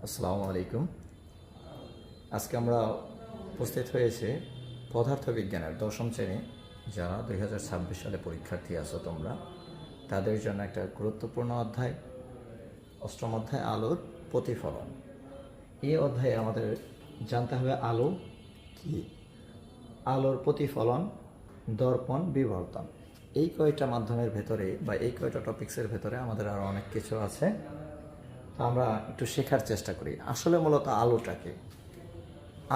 আসসালামু আলাইকুম। আজকে আমরা উপস্থিত হয়েছি পদার্থবিজ্ঞানের দশম শ্রেণী যারা 2026 সালে পরীক্ষার্থী আছো তোমরা, তাদের জন্য একটা গুরুত্বপূর্ণ অধ্যায়, অষ্টম অধ্যায় আলোর প্রতিফলন। এই অধ্যায়ে আমাদের জানতে হবে আলো কি, আলোর প্রতিফলন, দর্পণ, বিবর্তন। এই কয়টা মাধ্যমের ভেতরে বা এই কয়টা টপিক্সের ভেতরে আমাদের আরও অনেক কিছু আছে। আমরা একটু শেখার চেষ্টা করি। আসলে মূলত আলোটাকে,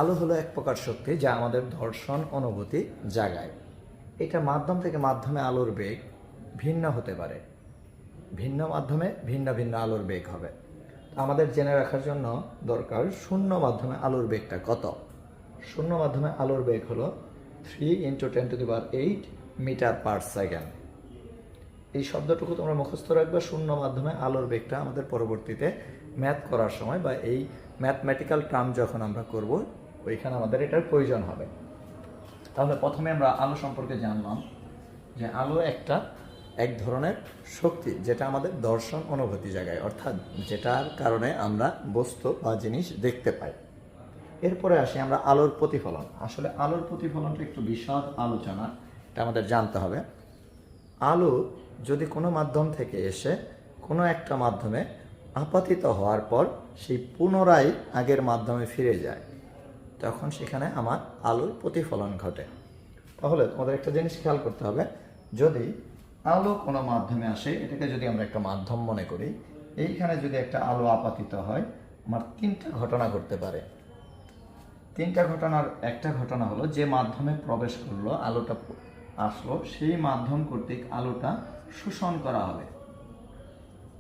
আলো হলো এক প্রকার শক্তি যা আমাদের দর্শন অনুভূতি জাগায়। এটা মাধ্যম থেকে মাধ্যমে আলোর বেগ ভিন্ন হতে পারে, ভিন্ন মাধ্যমে ভিন্ন ভিন্ন আলোর বেগ হবে। আমাদের জেনে রাখার জন্য দরকার শূন্য মাধ্যমে আলোর বেগটা কত। শূন্য মাধ্যমে আলোর বেগ হলো 3 × 10⁸ মিটার পার সেকেন্ড। এই শব্দটুকু তোমরা মুখস্থ রাখবে। শূন্য মাধ্যমে আলোর বেগটা আমাদের পরবর্তীতে ম্যাথ করার সময় বা এই ম্যাথমেটিক্যাল টার্ম যখন আমরা করব ওইখানে আমাদের এটার প্রয়োজন হবে। তাহলে প্রথমে আমরা আলো সম্পর্কে জানলাম যে আলো এক ধরনের শক্তি যেটা আমাদের দর্শন অনুভূতি জায়গায়, অর্থাৎ যেটার কারণে আমরা বস্তু বা জিনিস দেখতে পাই। এরপরে আসি আমরা আলোর প্রতিফলন। আসলে আলোর প্রতিফলনটা একটু বিশদ আলোচনা, এটা আমাদের জানতে হবে। আলো যদি কোনো মাধ্যম থেকে এসে কোনো একটা মাধ্যমে আপতিত হওয়ার পর সেই পুনরায় আগের মাধ্যমে ফিরে যায়, তখন সেখানে আমার আলোর প্রতিফলন ঘটে। তাহলে তোমাদের একটা জিনিস খেয়াল করতে হবে, যদি আলো কোনো মাধ্যমে আসে, এটাকে যদি আমরা একটা মাধ্যম মনে করি, এইখানে যদি একটা আলো আপতিত হয়, আমার তিনটা ঘটনা ঘটতে পারে। তিনটা ঘটনার একটা ঘটনা হলো যে মাধ্যমে প্রবেশ করলো, আলোটা আসলো, সেই মাধ্যম কর্তৃক আলোটা শোষণ করা হবে,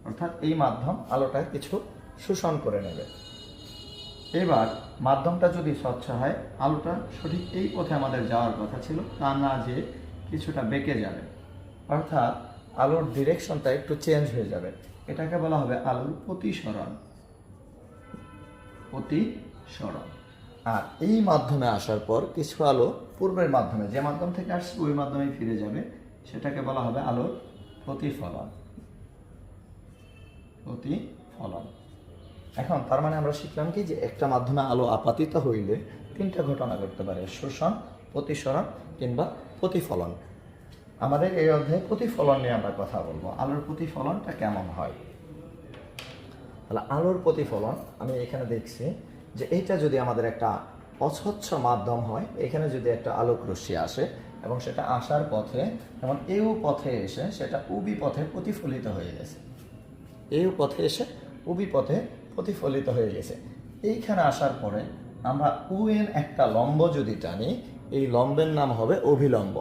অর্থাৎ এই মাধ্যম আলোটা কিছু শোষণ করে নেবে। এবার মাধ্যমটা যদি স্বচ্ছ হয়, আলোটা সঠিক এই পথে আমাদের যাওয়ার কথা ছিল তা না, যে কিছুটা বেঁকে যাবে, অর্থাৎ আলোর ডিরেকশনটা একটু চেঞ্জ হয়ে যাবে। এটাকে বলা হবে আলোর প্রতিসরণ। প্রতিসরণ। আর এই মাধ্যমে আসার পর কিছু আলো পূর্বের মাধ্যমে, যে মাধ্যম থেকে আসছে ওই মাধ্যমে ফিরে যাবে, সেটাকে বলা হবে আলোর প্রতিফলন। প্রতিফলন। এখন তার মানে আমরা শিখলাম কি, যে একটা মাধ্যমে আলো আপাতিত হইলে তিনটা ঘটনা ঘটতে পারে: শোষণ, প্রতিসরণ কিংবা প্রতিফলন। আমাদের এই অধ্যায়ে প্রতিফলন নিয়ে আমরা কথা বলবো। আলোর প্রতিফলনটা কেমন হয়? তাহলে আলোর প্রতিফলন আমি এখানে দেখছি যে এইটা যদি আমাদের একটা অস্বচ্ছ মাধ্যম হয়, এখানে যদি একটা আলোক রশ্মি আসে এবং সেটা আসার পথে, যেমন এও পথে এসে সেটা উবি পথে প্রতিফলিত হয়ে গেছে, এও পথে এসে উবি পথে প্রতিফলিত হয়ে গেছে। এইখানে আসার পরে আমরা উএন একটা লম্ব যদি টানি, এই লম্বের নাম হবে অভিলম্ব।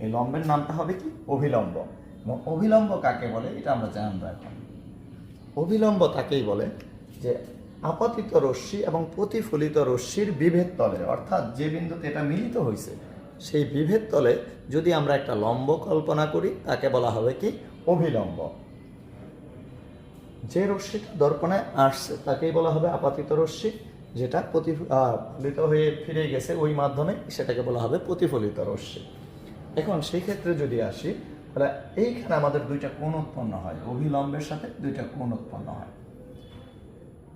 এই লম্বের নামটা হবে কি? অভিলম্ব। এবং অভিলম্ব কাকে বলে এটা আমরা জানবো এখন। অভিলম্ব তাকেই বলে যে আপতিত রশ্মি এবং প্রতিফলিত রশ্মির বিভেদ তলে, অর্থাৎ যে বিন্দুতে এটা মিলিত হয়েছে সেই বিভেদ তলে যদি আমরা একটা লম্ব কল্পনা করি, তাকে বলা হবে কি? অভিলম্ব। যে রশ্মিটা দর্পণে আসছে তাকেই বলা হবে আপাতিত রশ্মি, যেটা প্রতিফলিত হয়ে ফিরে গেছে ওই মাধ্যমে, সেটাকে বলা হবে প্রতিফলিত রশ্মি। এখন সেই ক্ষেত্রে যদি আসি, তাহলে এইখানে আমাদের দুইটা কোণ উৎপন্ন হয়, অভিলম্বের সাথে দুইটা কোণ উৎপন্ন হয়।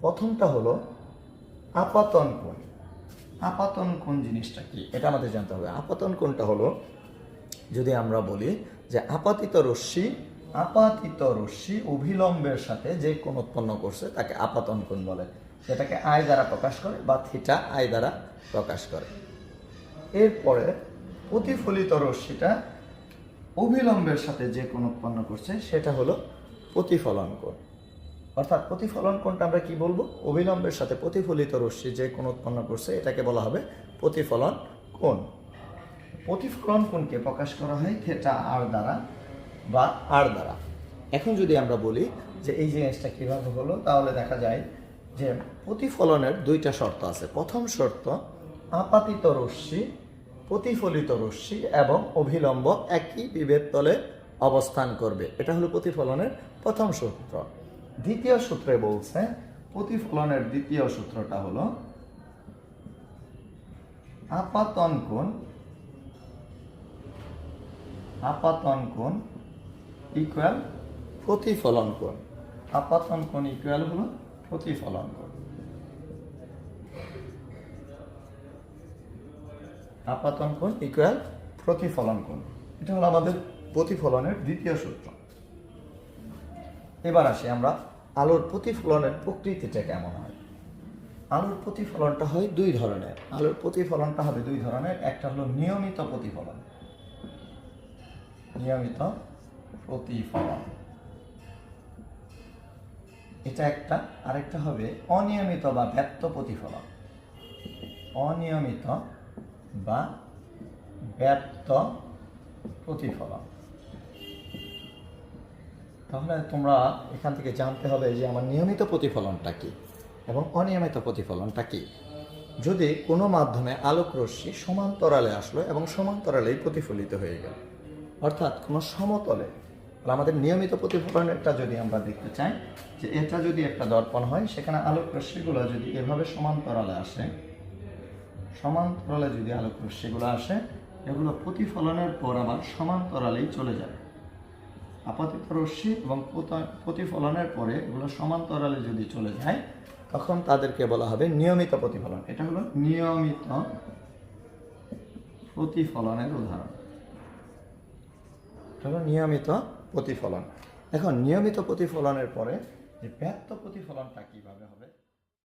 প্রথমটা হলো আপাতন কোণ। আপাতন কোণ জিনিসটা কি এটা আমাদের জানতে হবে। আপাতন কোণটা হলো, যদি আমরা বলি যে আপাতিত রশ্মি অভিলম্বের সাথে যে কোণ উৎপন্ন করছে তাকে আপাতন কোণ বলে। সেটাকে আয় দ্বারা প্রকাশ করে বা থিটা আয় দ্বারা প্রকাশ করে। এরপরে প্রতিফলিত রশ্মিটা অভিলম্বের সাথে যে কোণ উৎপন্ন করছে সেটা হলো প্রতিফলন কোণ। অর্থাৎ প্রতিফলন কোণটা আমরা কি বলবো? অভিলম্বের সাথে প্রতিফলিত রশ্মি যে কোণ উৎপন্ন করছে এটাকে বলা হবে প্রতিফলন কোণ। প্রতিফলন কোণকে প্রকাশ করা হয় থিটা আর দ্বারা বা আর দ্বারা। এখন যদি আমরা বলি যে এই জিনিসটা কীভাবে হলো, তাহলে দেখা যায় যে প্রতিফলনের দুইটা শর্ত আছে। প্রথম শর্ত, আপাতিত রশ্মি, প্রতিফলিত রশ্মি এবং অভিলম্ব একই বিভেদ তলে অবস্থান করবে। এটা হলো প্রতিফলনের প্রথম সূত্র। দ্বিতীয় সূত্রে বলছে, প্রতিফলনের দ্বিতীয় সূত্রটা হলো আপাতন কোণ ইকুয়াল প্রতিফলন কোণ। আপাতন কোণ ইকুয়াল হলো প্রতিফলন কোণ। আপাতন কোণ ইকুয়াল প্রতিফলন কোণ। এটা হলো আমাদের প্রতিফলনের দ্বিতীয় সূত্র। এবার আসি আমরা আলোর প্রতিফলনের প্রকৃতিটা কেমন হয়। আলোর প্রতিফলনটা হয় দুই ধরনের। আলোর প্রতিফলনটা হবে দুই ধরনের। একটা হলো নিয়মিত প্রতিফলন, নিয়মিত প্রতিফলন এটা একটা। আরেকটা হবে অনিয়মিত বা ব্যপ্ত প্রতিফলন, অনিয়মিত বা ব্যপ্ত প্রতিফলন। তাহলে তোমরা এখান থেকে জানতে হবে যে আমার নিয়মিত প্রতিফলনটা কি এবং অনিয়মিত প্রতিফলনটা কি। যদি কোনো মাধ্যমে আলোক রশ্মি সমান্তরালে আসলো এবং সমান্তরালেই প্রতিফলিত হয়ে গেল, অর্থাৎ কোনো সমতলে, আমাদের নিয়মিত প্রতিফলনেরটা যদি আমরা দেখতে চাই যে এটা যদি একটা দর্পণ হয়, সেখানে আলোক রশ্মিগুলো যদি এভাবে সমান্তরালে আসে, সমান্তরালে যদি আলোক রশ্মিগুলো আসে, এগুলো প্রতিফলনের পর আবার সমান্তরালেই চলে যাবে। আপাতিত রশ্মি এবং প্রতিফলনের পরে এগুলো সমান্তরালে যদি চলে যায়, তখন তাদেরকে বলা হবে নিয়মিত প্রতিফলন। এটা হলো নিয়মিত প্রতিফলনের উদাহরণ। এটা হলো নিয়মিত প্রতিফলন। এখন নিয়মিত প্রতিফলনের পরে যে ব্যপ্ত প্রতিফলনটা কিভাবে হবে